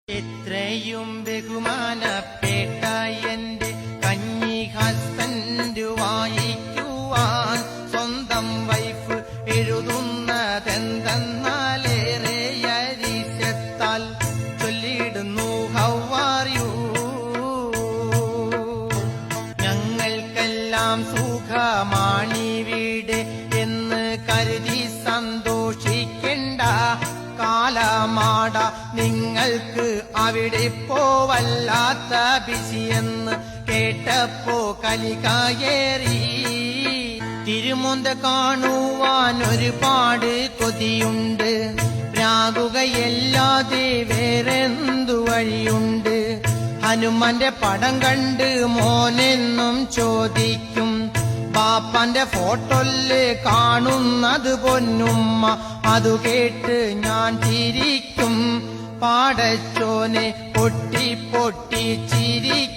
എത്രയും ബഹുമാനപ്പെട്ട എന്റെ കഞ്ഞി ഹസ്ബൻഡ് വായിക്കുവാൻ സ്വന്തം വൈഫ് എഴുതുന്നതെന്തെന്നാലേറെ അരിശത്താൽ ചൊല്ലിടുന്നു ഹൗ ആർ യു. ഞങ്ങൾക്കെല്ലാം സുഖമാണിവിടെ എന്ന് കരുതി സന്തോഷിക്കണ്ട. കാലമാട നിങ്ങൾക്ക് അവിടെ പോവല്ലാത്ത ബിസിയെന്ന് കേട്ടപ്പോ കലികായേറി. തിരുമൊന്ത കാണുവാൻ ഒരുപാട് കൊതിയുണ്ട്, പ്രാകുകയല്ലാതെ വേറെന്തു വഴിയുണ്ട്. ഹനുമാന്റെ പടം കണ്ട് മോനെന്നും ചോദിക്കും, ബാപ്പാന്റെ ഫോട്ടോല് കാണുന്നത് പൊന്നുമ്മ. അതു കേട്ട് ഞാൻ ചിരിക്കും, പാടച്ചോനെ പൊട്ടി പൊട്ടി ചിരിക്കും.